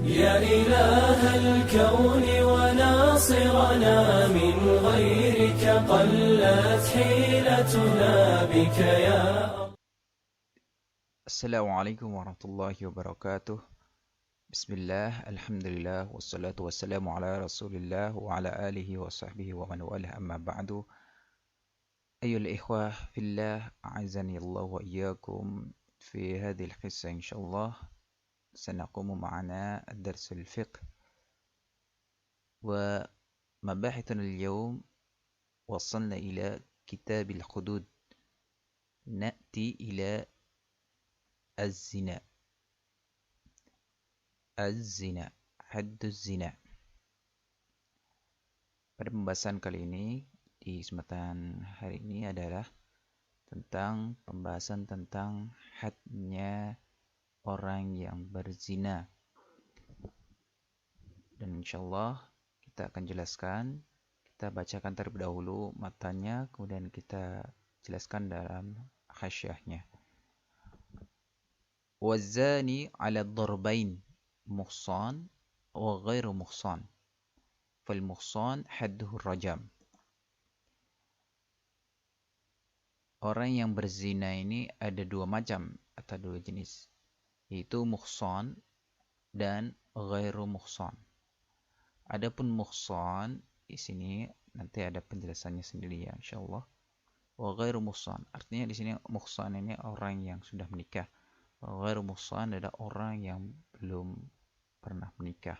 يا إله الكون وناصرنا من غيرك قلت حيلتنا بك يا Assalamualaikum warahmatullahi wabarakatuh. Bismillah, alhamdulillah, wassalatu wassalamu ala rasulillah wa ala alihi wa sahbihi wa man walah amma ba'du. Ayyul ikhwah fillah, a'azani Allah wa iyyakum. في هذه الحصة إن شاء الله سنقوم معنا الدرس الفقه ومباحثنا اليوم. وصلنا إلى كتاب الحدود، نأتي إلى الزنا. Az-zina, hadduz zina. Pada pembahasan kali ini, di kesempatan hari ini adalah tentang pembahasan tentang hadnya orang yang berzina. Dan insyaallah kita akan jelaskan, kita bacakan terlebih dahulu matanya, kemudian kita jelaskan dalam hasyiahnya. Wazani ala darbain muhsan wa ghairu muhsan. Fal muhsan hadduhu rajam. Orang yang berzina ini ada dua macam atau dua jenis, yaitu muhsan dan ghairu muhsan. Adapun muhsan di sini nanti ada penjelasannya sendiri ya insyaallah. Wa ghairu muhsan artinya di sini muhsan ini orang yang sudah menikah. Wa ghairu muhsan adalah orang yang belum pernah menikah.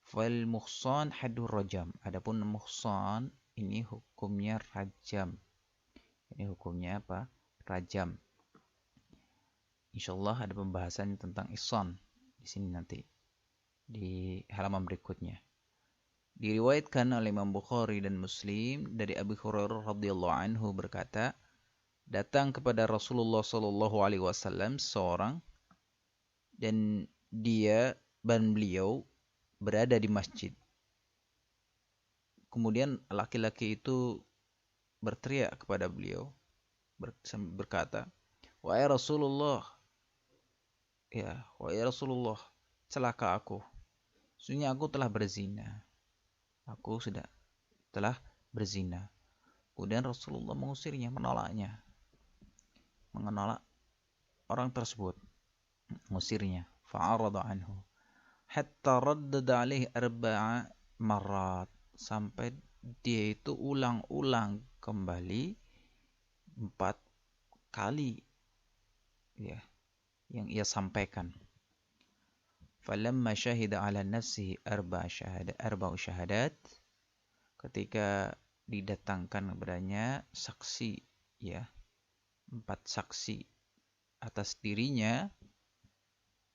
Fal muhsan haddur rajam. Adapun muhsan ini hukumnya rajam. Ini hukumnya apa? Rajam. Insyaallah ada pembahasan tentang ihsan di sini nanti di halaman berikutnya. Diriwayatkan oleh Imam Bukhari dan Muslim dari Abu Hurairah radhiyallahu anhu berkata, datang kepada Rasulullah sallallahu alaihi wasallam seorang dan beliau berada di masjid. Kemudian laki-laki itu berteriak kepada beliau berkata, wahai Rasulullah, celaka aku. Sesungguhnya aku telah berzina. Aku telah berzina. Kemudian Rasulullah mengusirnya, menolak orang tersebut, mengusirnya. Fa'arada anhu hatta raddada alaihi arba'a marrat, sampai dia itu ulang-ulang kembali 4 kali ya yang ia sampaikan. Falamma syahida ala nafsihi arba'u syahadat, ketika didatangkan kepadanya saksi ya 4 saksi atas dirinya,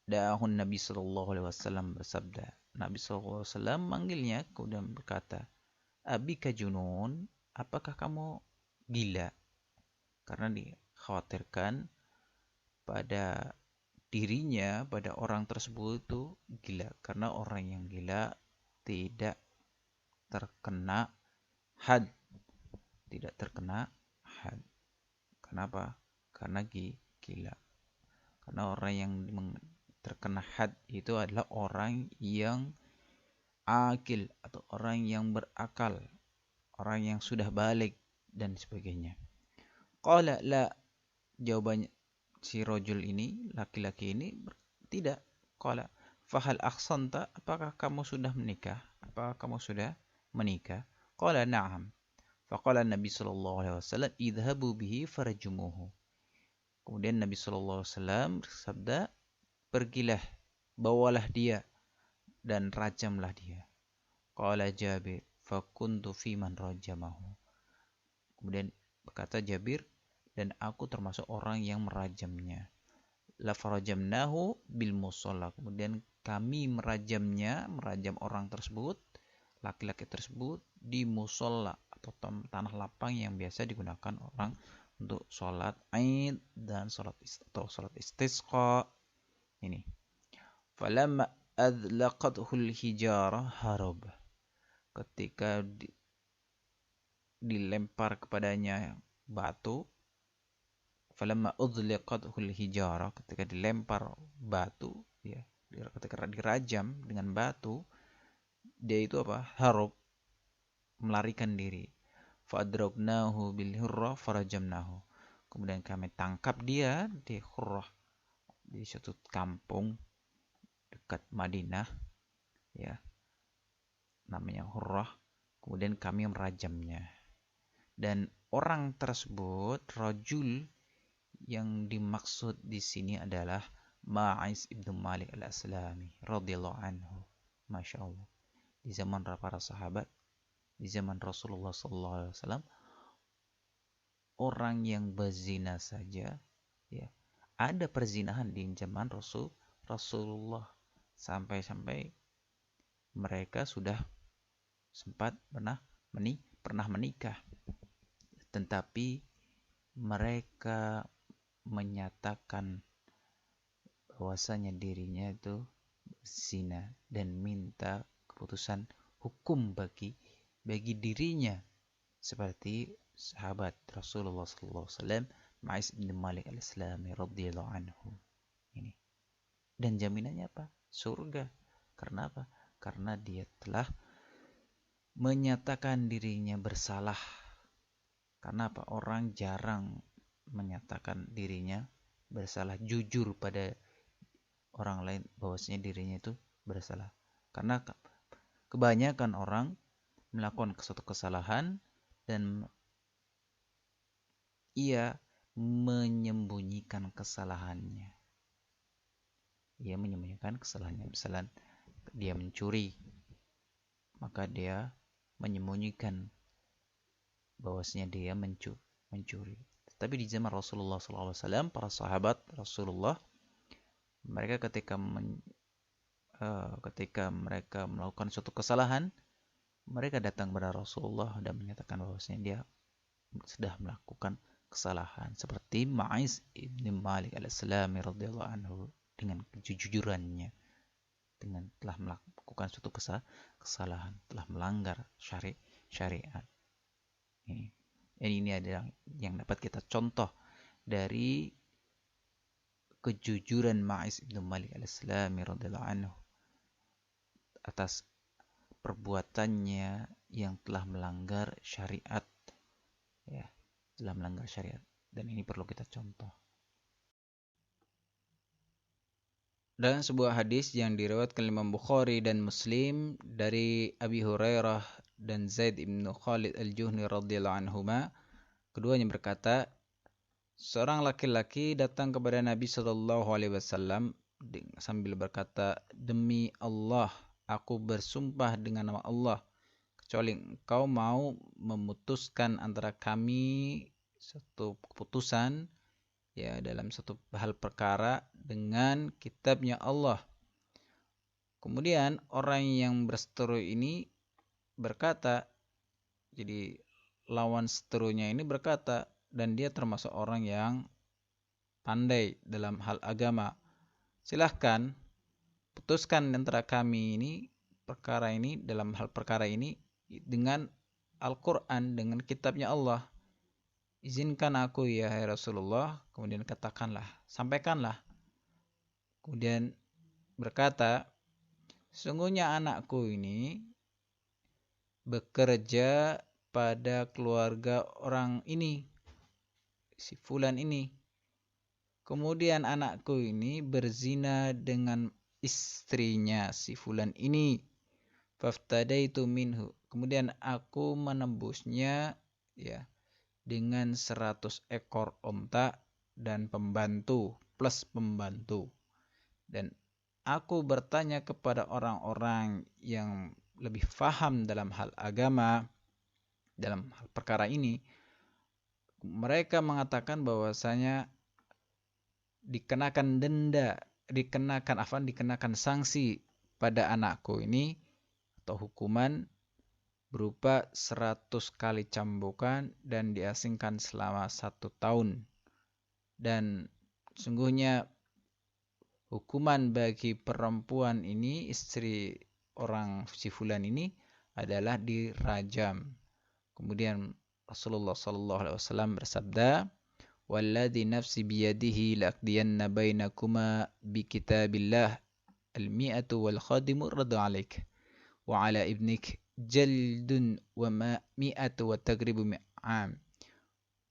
da'ahun Nabi sallallahu alaihi wasallam bersabda. Nabi sallallahu alaihi wasallam manggilnya kemudian berkata, abika junun, apakah kamu gila? Karena dikhawatirkan pada dirinya, pada orang tersebut itu gila. Karena orang yang gila tidak terkena had. Tidak terkena had. Kenapa? Karena gila. Karena orang yang terkena had itu adalah orang yang akil atau orang yang berakal, orang yang sudah balik dan sebagainya. Qala la, jawabannya si rajul ini, laki-laki ini tidak. Qala fahal ahsanta, apakah kamu sudah menikah? Apakah kamu sudah menikah? Qala na'am. Faqala Nabi sallallahu alaihi wasallam idhabu bihi farjumuhu. Kemudian Nabi sallallahu alaihi wasallam bersabda, pergilah, bawalah dia dan rajamlah dia. Qala Jabir fakuntu fi man rajamahu. Kemudian berkata Jabir, dan aku termasuk orang yang merajamnya. La farajamnahu bil musalla. Kemudian kami merajam orang tersebut, laki-laki tersebut di musalla atau tanah lapang yang biasa digunakan orang untuk sholat Aid dan sholat istisqa. Ini. Falamma adlaqathul hijarah harab. Ketika dilempar kepadanya batu, falamma udliqathul hijarah, ketika dilempar batu ya ketika dirajam dengan batu, dia itu harap melarikan diri. Fa'adragnahu bil hurrah farajamnahu. Kemudian kami tangkap dia di Hurrah, di suatu kampung dekat Madinah, ya, namanya Hurrah. Kemudian kami merajamnya. Dan orang tersebut, rajul yang dimaksud di sini adalah Ma'is ibnu Malik al-Aslami radhiyallahu anhu. Masya Allah. Di zaman para sahabat, di zaman Rasulullah SAW, orang yang berzina saja, ya, ada perzinahan di zaman Rasulullah, sampai-sampai mereka sudah sempat pernah menikah, tetapi mereka menyatakan bahwasanya dirinya itu zina dan minta keputusan hukum bagi dirinya, seperti sahabat Rasulullah SAW Ma'is bin Malik al-Islami radhiyallahu anhu ini. Dan jaminannya apa? Surga. Karena apa? Karena dia telah menyatakan dirinya bersalah. Karena apa? Orang jarang menyatakan dirinya bersalah, jujur pada orang lain bahwasanya dirinya itu bersalah. Karena kebanyakan orang melakukan suatu kesalahan dan ia menyembunyikan kesalahannya. Ia menyembunyikan kesalahannya. Misalnya dia mencuri, maka dia menyembunyikan bahwasanya dia mencuri. Tapi di zaman Rasulullah SAW, para sahabat Rasulullah, mereka ketika mereka melakukan suatu kesalahan, mereka datang kepada Rasulullah dan menyatakan bahwasanya dia sudah melakukan kesalahan, seperti Ma'is ibn Malik al-Aslami radhiyallahu anhu, dengan kejujurannya, dengan telah melakukan suatu kesalahan, telah melanggar syariat. Ini adalah yang dapat kita contoh dari kejujuran Ma'is ibn Malik al-Aslami radhiyallahu anhu atas perbuatannya yang telah melanggar syariat, ya, telah melanggar syariat, dan ini perlu kita contoh. Dalam sebuah hadis yang diriwayatkan Imam Bukhari dan Muslim dari Abi Hurairah dan Zaid ibn Khalid al-Juhni radhiyallahu anhuma, keduanya berkata, seorang laki-laki datang kepada Nabi SAW sambil berkata, demi Allah, aku bersumpah dengan nama Allah, kecuali engkau mau memutuskan antara kami satu keputusan, ya, dalam satu hal perkara dengan kitabnya Allah. Kemudian orang yang berseteru ini berkata, jadi lawan seterunya ini berkata, dan dia termasuk orang yang pandai dalam hal agama, silahkan putuskan antara kami ini perkara ini, dalam hal perkara ini dengan Al-Quran, dengan kitabnya Allah. Izinkan aku ya Rasulullah. Kemudian katakanlah, sampaikanlah. Kemudian berkata, sesungguhnya anakku ini bekerja pada keluarga orang ini, si fulan ini. Kemudian anakku ini berzina dengan istrinya si fulan ini. Faftadaitu minhu. Kemudian aku menembusnya, ya, dengan 100 ekor onta dan pembantu plus pembantu. Dan aku bertanya kepada orang-orang yang lebih faham dalam hal agama, dalam hal perkara ini. Mereka mengatakan bahwasanya dikenakan sanksi pada anakku ini, atau hukuman berupa 100 kali cambukan dan diasingkan selama 1 tahun. Dan sungguhnya hukuman bagi perempuan ini, istri orang si fulan ini, adalah dirajam. Kemudian Rasulullah SAW bersabda, "Walladzi nafsi biyadihi laqdiyanna bainakuma bi kitabillah." al-mi'atu wal khadimu raddu alaik wa ala ibnik jaldun wa mi'atu wa tagribu mi'am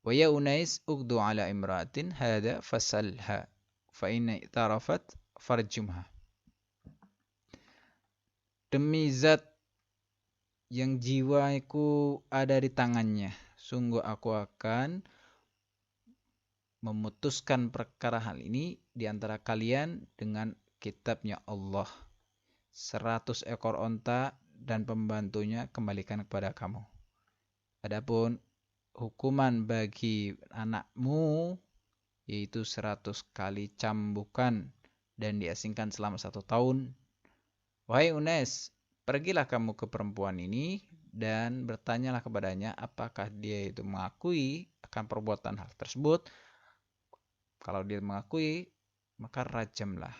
wa ya unais ugdu ala imra'atin hada fasalha fa inna i'tarafat farjumha. Demi zat yang jiwaku ada di tangannya, sungguh aku akan memutuskan perkara hal ini di antara kalian dengan kitabnya Allah. 100 ekor onta dan pembantunya kembalikan kepada kamu. Adapun hukuman bagi anakmu yaitu 100 kali cambukan dan diasingkan selama 1 tahun. Wahai Unes, pergilah kamu ke perempuan ini dan bertanyalah kepadanya apakah dia itu mengakui akan perbuatan hal tersebut. Kalau dia mengakui, maka rajamlah.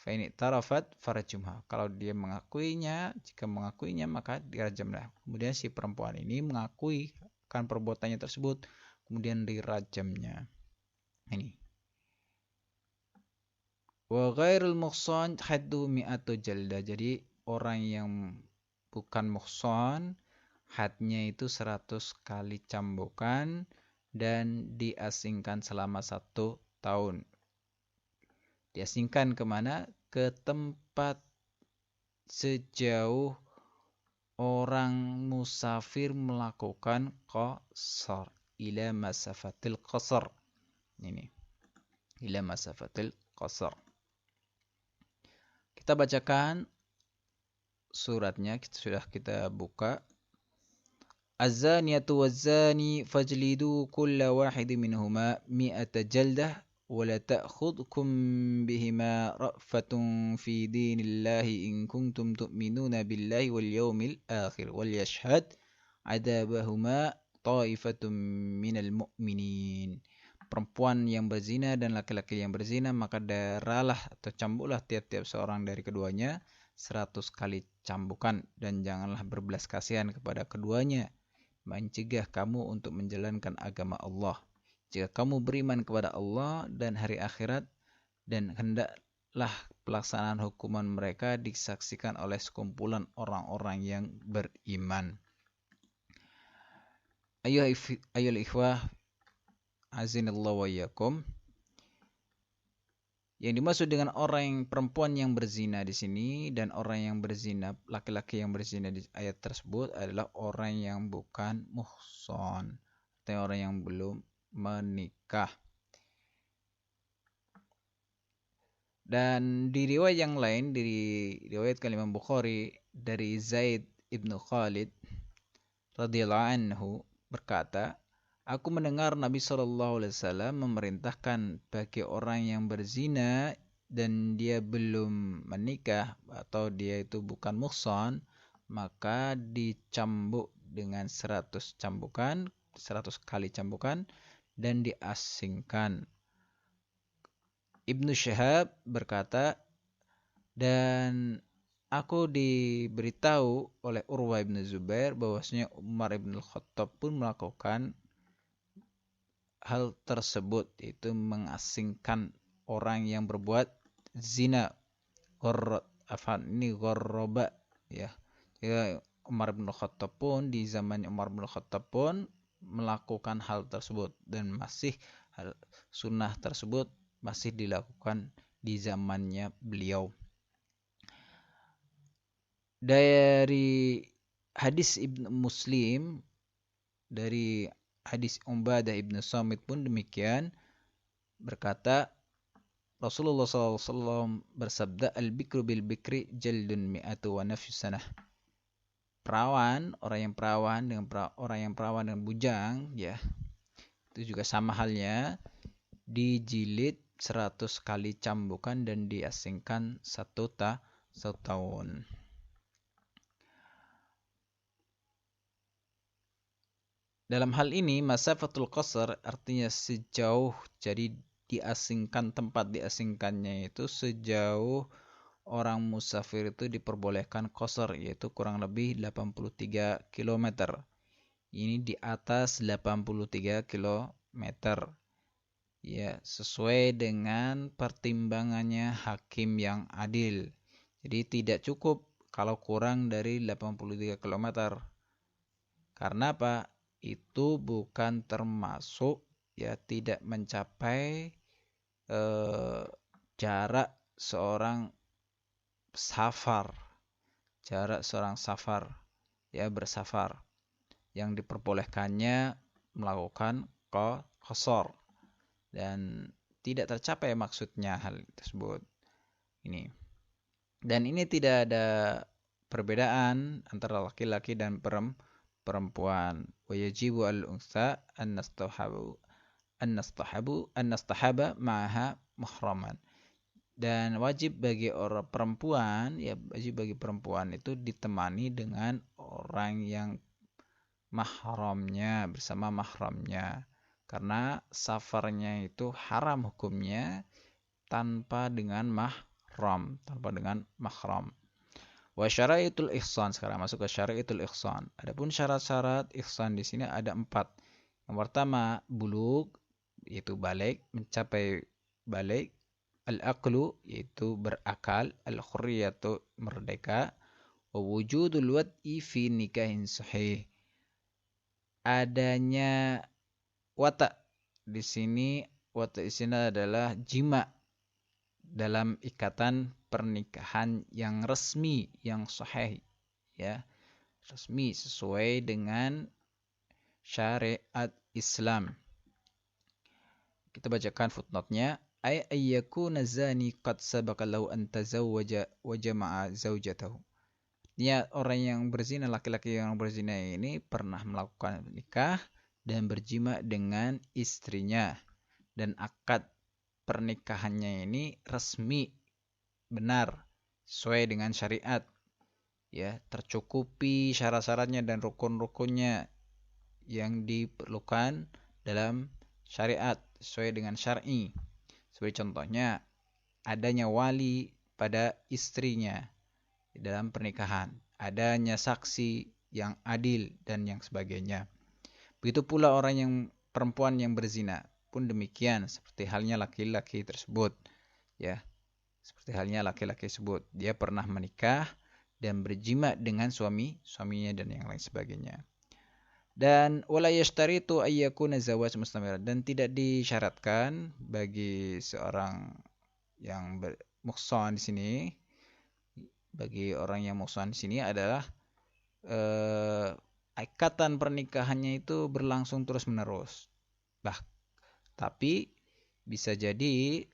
Fa in i'tarafat farjumha. Kalau dia mengakuinya, jika mengakuinya maka dirajamlah. Kemudian si perempuan ini mengakui akan perbuatannya tersebut, kemudian dirajamnya. Ini. Wa ghairul muhsan haddu mi'atu jalda. Jadi orang yang bukan muhsan, hadnya itu 100 kali cambukan dan diasingkan selama 1 tahun. Diasingkan kemana? Ke tempat sejauh orang musafir melakukan qasar. Ila masafatil qasar. Ini. Ila masafatil qasar. Kita bacakan suratnya. Sudah kita buka. Az-zaniyatu waz-zani fajlidu kulla wahid minhuma 100 jaldah wa la ta'khudhukum bihima ra'fatun fi dinillahi in kuntum tu'minuna billahi wal yawmil akhir wal yashhad 'adabahuma ta'ifatun minal mu'minin. Perempuan yang berzina dan laki-laki yang berzina maka daralah atau cambuklah tiap-tiap seorang dari keduanya 100 kali cambukan dan janganlah berbelas kasihan kepada keduanya. Mencegah kamu untuk menjalankan agama Allah. Jika kamu beriman kepada Allah dan hari akhirat, dan hendaklah pelaksanaan hukuman mereka disaksikan oleh sekumpulan orang-orang yang beriman. Ayyuhal ikhwah, azinallahu wa iyyakum. Yang dimaksud dengan orang yang perempuan yang berzina di sini dan orang yang berzina, laki-laki yang berzina di ayat tersebut adalah orang yang bukan muhsan, atau orang yang belum menikah. Dan di riwayat yang lain, di riwayat Imam Bukhari dari Zaid ibnu Khalid radhiyallahu anhu berkata, aku mendengar Nabi SAW memerintahkan bagi orang yang berzina dan dia belum menikah atau dia itu bukan muhsan, maka dicambuk dengan 100 cambukan, 100 kali cambukan dan diasingkan. Ibnu Syihab berkata, dan aku diberitahu oleh Urwah ibn Zubair bahwasanya Umar ibn Khattab pun melakukan hal tersebut, yaitu mengasingkan orang yang berbuat zina. Gharraba ya. Ya, Umar bin Khattab pun di zaman Umar bin Khattab pun melakukan hal tersebut dan masih sunnah tersebut masih dilakukan di zamannya beliau. Dari hadis Ibnu Muslim dari hadis Ubadah ibnu Samit pun demikian berkata, Rasulullah SAW bersabda, al-bikru bil-bikri jaldun mi'atu wa nafyu sanah. Perawan, orang yang perawan dengan orang yang perawan dengan bujang, ya, itu juga sama halnya, dijilid 100 kali cambukan dan diasingkan 1 tahun. Dalam hal ini masafatul qasar artinya sejauh, jadi diasingkan, tempat diasingkannya itu sejauh orang musafir itu diperbolehkan qasar, yaitu kurang lebih 83 km. Ini di atas 83 km. ya sesuai dengan pertimbangannya hakim yang adil. Jadi tidak cukup kalau kurang dari 83 km. Karena apa? Itu bukan termasuk, ya tidak mencapai jarak seorang safar. Jarak seorang safar, ya bersafar. Yang diperbolehkannya melakukan qasar. Dan tidak tercapai maksudnya hal tersebut. Ini. Dan ini tidak ada perbedaan antara laki-laki dan perempuan. Wa yajibu al-unsa an nastahaba ma'aha muhraman. Dan wajib bagi orang perempuan, ya wajib bagi perempuan itu ditemani dengan orang yang mahramnya, bersama mahramnya. Karena safarnya itu haram hukumnya tanpa dengan mahram. Wa syara'itul ihsan, sekarang masuk ke syara'itul ihsan. Adapun syarat-syarat ihsan di sini ada 4. Yang pertama, bulug, yaitu balik, mencapai balik. Al-aqlu, yaitu berakal. Al-khurriyatu, merdeka. Wa wujudul wad'i fi nikahin sahih. Adanya wata di sini, wata di sini adalah jima dalam ikatan pernikahan yang resmi, yang sahih, ya, resmi sesuai dengan syariat Islam. Kita bacakan footnote-nya. Ay ayyakuna zani qad sabaqa lahu an tazawwaja wa jama'a zawjatahu. Artinya orang yang berzina, laki-laki yang berzina ini pernah melakukan nikah dan berjima dengan istrinya, dan akad pernikahannya ini resmi, benar, sesuai dengan syariat, ya, tercukupi syarat-syaratnya dan rukun-rukunnya yang diperlukan dalam syariat sesuai dengan syar'i. Sebagai contohnya, adanya wali pada istrinya dalam pernikahan, adanya saksi yang adil dan yang sebagainya. Begitu pula orang yang perempuan yang berzina pun demikian, seperti halnya laki-laki tersebut, ya. Seperti halnya laki-laki tersebut, dia pernah menikah dan berjima dengan suaminya dan yang lain sebagainya. Dan wala yashtaritu ayyakuna zawaj mustamir, dan tidak disyaratkan bagi seorang yang muhsan di sini, bagi orang yang muhsan di sini adalah ikatan pernikahannya itu berlangsung terus-menerus. Tapi bisa jadi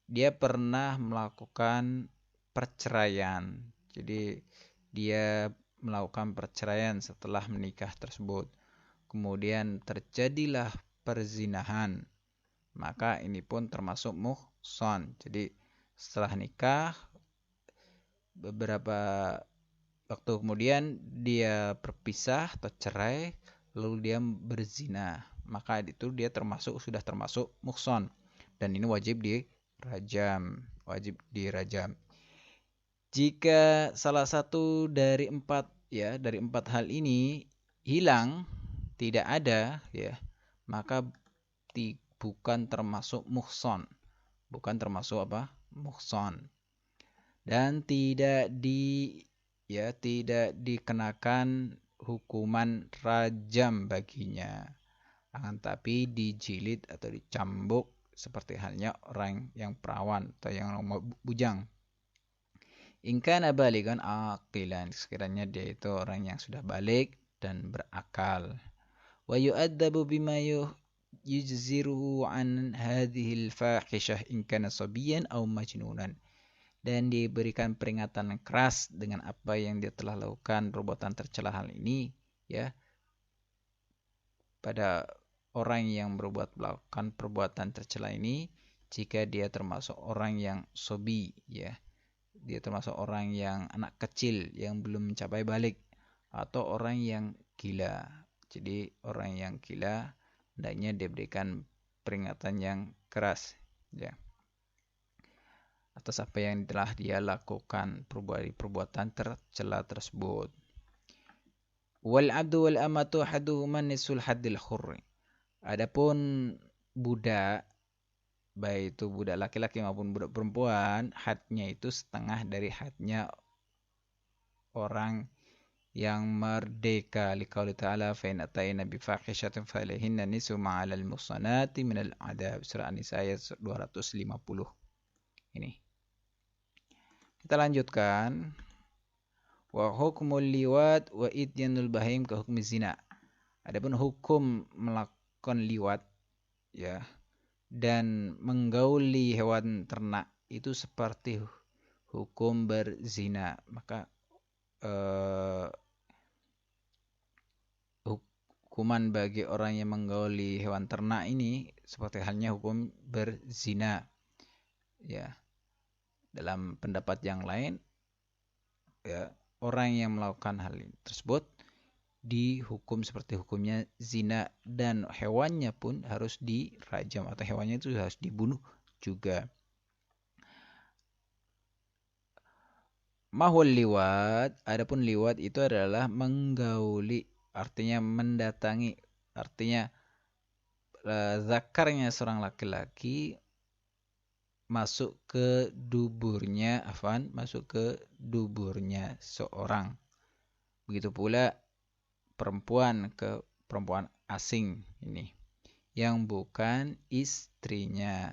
dia pernah melakukan perceraian. Jadi dia melakukan perceraian setelah menikah tersebut. Kemudian terjadilah perzinahan. Maka ini pun termasuk muhsan. Jadi setelah nikah, beberapa waktu kemudian dia berpisah atau cerai, lalu dia berzina. Maka itu dia sudah termasuk muhsan. Dan ini wajib dirajam. Jika salah satu dari 4, ya, dari 4 hal ini hilang, tidak ada, ya, maka bukan termasuk muhsan. Bukan termasuk muhsan. Dan tidak dikenakan hukuman rajam baginya. Akan tapi dijilid atau dicambuk seperti halnya orang yang perawan atau yang bujang. In kana baligan aqilan, sekiranya dia itu orang yang sudah balik dan berakal. Wa yu'adzabu bima yujziruhu an hadhil fahishah in kana sabiyan aw majnunan. Dan diberikan peringatan keras dengan apa yang dia telah lakukan, perbuatan tercela hal ini, ya, pada orang yang melakukan perbuatan tercela ini, jika dia termasuk orang yang sobi, ya, dia termasuk orang yang anak kecil yang belum mencapai balik, atau orang yang gila. Jadi orang yang gila hendaknya diberikan peringatan yang keras, ya, atas apa yang telah dia lakukan, perbuatan tercela tersebut. Wal abdu wal amatu haduhuma nisul haddil khurri. Adapun budak, baik itu budak laki-laki maupun budak perempuan, hadnya itu setengah dari hadnya orang yang merdeka. Liqauli ta'ala fa in atayna bi fahishatin falaihinna nisfu ma 'alal muhsanati minal adab. Surah An-Nisa ayat 250. Ini. Kita lanjutkan. Wa hukmul liwat wa idyanul bahim ka hukmi zina. Adapun hukum melakukan liwat ya dan menggauli hewan ternak itu seperti hukum berzina. Maka hukuman bagi orang yang menggauli hewan ternak ini seperti halnya hukum berzina. Ya. Dalam pendapat yang lain ya, orang yang melakukan hal tersebut dihukum seperti hukumnya zina dan hewannya pun harus dirajam atau hewannya itu harus dibunuh juga. Mahwal liwat, adapun liwat itu adalah menggauli, artinya mendatangi, artinya zakarnya seorang laki-laki masuk ke duburnya seorang. Begitu pula perempuan ke perempuan asing ini yang bukan istrinya.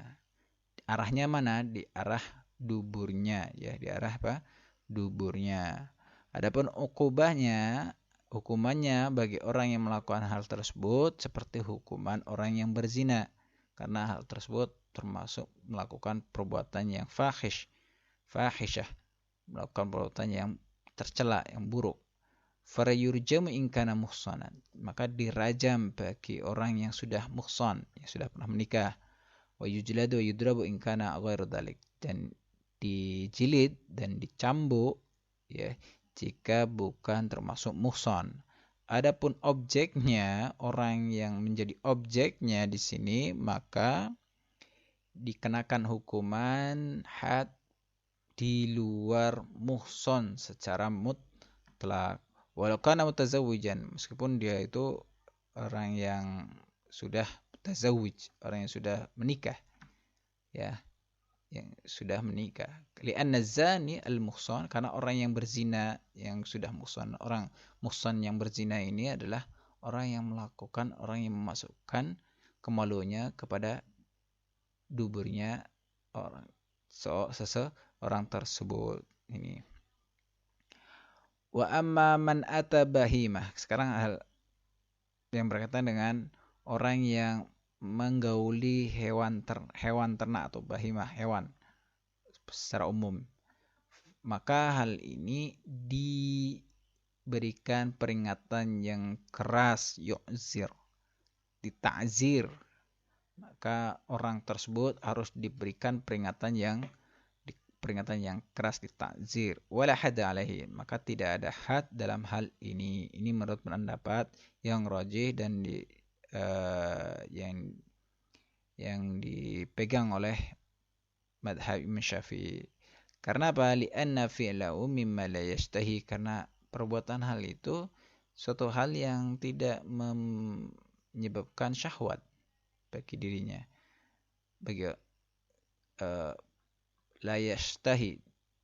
Arahnya mana? Di arah duburnya ya, di arah apa? Duburnya. Adapun hukumannya bagi orang yang melakukan hal tersebut seperti hukuman orang yang berzina, karena hal tersebut termasuk melakukan perbuatan yang fahishah, melakukan perbuatan yang tercela, yang buruk. Farayurjamu in kana muhsanan, maka dirajam bagi orang yang sudah muhsan, yang sudah pernah menikah. Wa yujladu wa yudrabu in kana ghairu dzalik, dan dijilid dan dicambuk ya jika bukan termasuk muhsan. Adapun objeknya, orang yang menjadi objeknya di sini maka dikenakan hukuman had di luar muhsan secara mutlak. Walau kana mutazawwijan, meskipun dia itu orang yang sudah mutazawwij, orang yang sudah menikah. Ya, yang sudah menikah. Li'anna zani al-muhsan, karena orang yang berzina yang sudah muhsan, orang muhsan yang berzina ini adalah orang yang memasukkan kemaluannya kepada duburnya seseorang tersebut ini. Wa amma man ata bahimah. Sekarang hal yang berkaitan dengan orang yang menggauli hewan ternak atau bahimah, hewan secara umum. Maka hal ini diberikan peringatan yang keras, yu'zir, dita'zir. Maka orang tersebut harus diberikan peringatan yang keras, ditakzir. Wala hadda alaihi, maka tidak ada had dalam hal ini. Ini menurut pendapat yang rajih dan yang dipegang oleh madhab Imam Syafi'i. Karena apa? Li'anna fi'lahu mimma la yashtahi, karena perbuatan hal itu suatu hal yang tidak menyebabkan syahwat bagi dirinya. Bagi la yashtahi,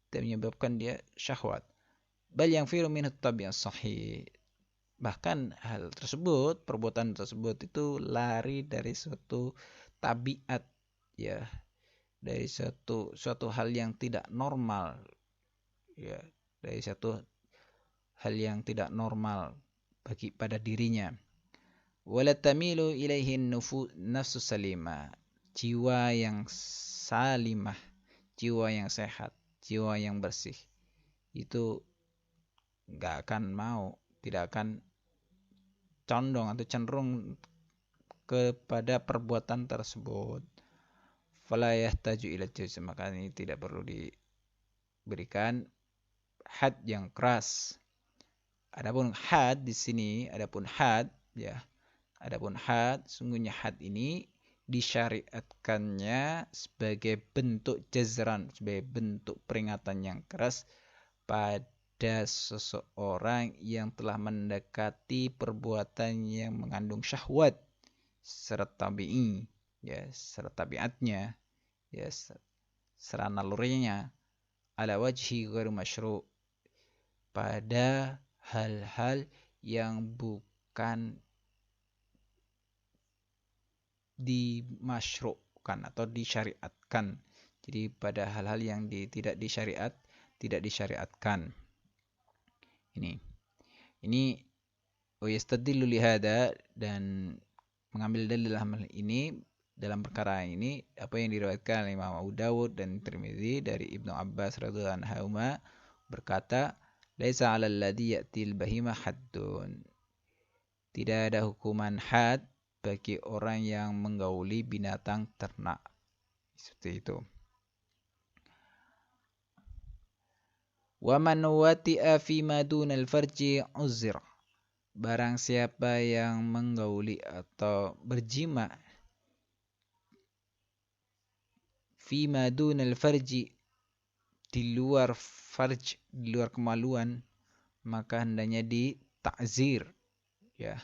tidak menyebabkan dia syahwat. Bal yang firu minhu tabi'an sahih. Bahkan hal tersebut, perbuatan tersebut itu lari dari suatu tabiat ya, dari suatu hal yang tidak normal ya, dari suatu hal yang tidak normal pada dirinya. Wala tamilu ilaihi nafsu salimah, jiwa yang salimah, jiwa yang sehat, jiwa yang bersih, itu tidak akan condong atau cenderung kepada perbuatan tersebut. Fala yahtaju ila juz, maka ini tidak perlu diberikan had yang keras. Adapun had di sini, sungguhnya had ini disyariatkannya sebagai bentuk jazran, sebagai bentuk peringatan yang keras pada seseorang yang telah mendekati perbuatan yang mengandung syahwat serta tabi'i. ya, secara tabiatnya, ya, secara nalurinya, ala wajhi ghairu masyru', pada hal-hal yang bukan dimasyru'kan atau disyariatkan. Jadi pada hal-hal yang tidak disyariatkan. Ini yastadillu lihada, dan mengambil dalil dalam hal ini, dalam perkara ini apa yang diriwayatkan oleh Imam Abu Dawud dan Tirmidzi dari Ibnu Abbas radhiyallahu anhuma berkata, laisa 'alal ladzi ya'til bahima haddun. Tidak ada hukuman had bagi orang yang menggauli binatang ternak. Seperti itu. Wa man wati'a fi ma dunal farji uzr. Barang siapa yang menggauli atau berjima fi ma dunal farji, di luar farj, di luar kemaluan, maka hendaknya ditakzir. Ya,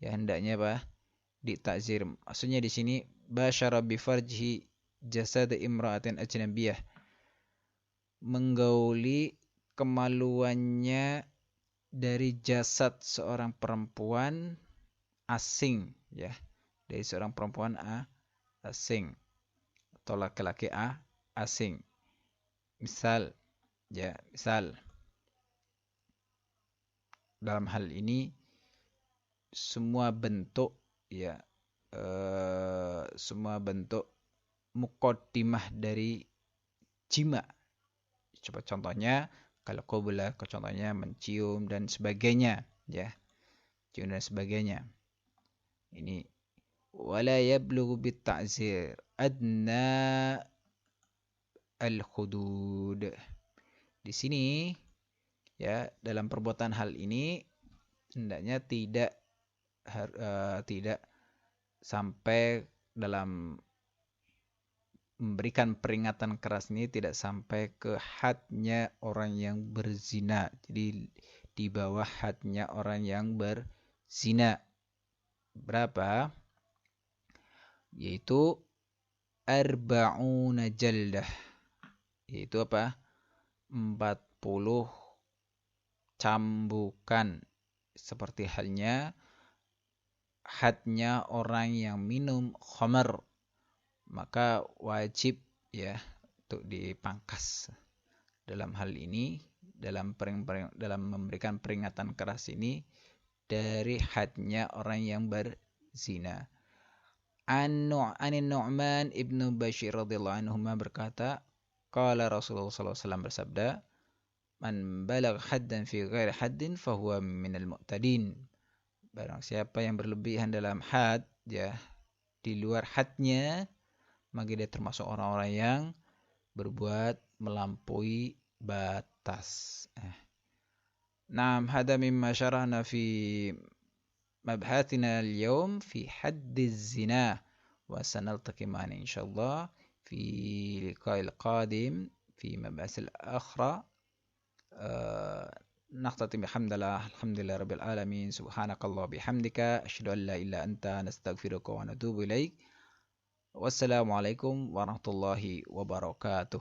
hendaknya apa? Ditakzir. Maksudnya di sini basyara bi farji jasad imra'atin ajnabiyah, menggauli kemaluannya dari jasad seorang perempuan asing, ya, dari seorang perempuan asing atau laki-laki asing. Misal dalam hal ini semua bentuk, ya, semua bentuk muqaddimah dari jima. Coba contohnya, kalau qabla, contohnya mencium dan sebagainya, ya. Cium dan sebagainya. Ini wala yablughu bit ta'zir adna al-hudud. Di sini, ya, dalam perbuatan hal ini hendaknya tidak sampai dalam memberikan peringatan keras ini, tidak sampai ke hadnya orang yang berzina. Jadi di bawah hadnya orang yang berzina. Berapa? Yaitu arba'una jaldah. Yaitu apa? 40 cambukan. Seperti halnya hadnya orang yang minum khamar, maka wajib, ya, untuk dipangkas. Dalam hal ini, dalam memberikan peringatan keras ini dari hadnya orang yang berzina. Anin Nu'man ibnu Bashir radhiyallahu anhu berkata, qala Rasulullah sallallahu alaihi wasallam bersabda, man balagha haddan fi ghairi haddin fahuwa minal mu'tadin. Barang siapa yang berlebihan dalam had, ya, di luar hadnya, maka dia termasuk orang-orang yang berbuat melampaui batas. Naam, hada mimma syarahna fi mabhathina al-yawm fi haddiz zina, wa sanaltaqi ma'ana insyaallah fi liqa'il qadim fi mabhathil akhra. نختتم بحمد الله الحمد لله رب العالمين سبحانك الله بحمدك أشهد أن لا إله إلا أنت نستغفرك ونتوب إليك والسلام عليكم ورحمة الله وبركاته.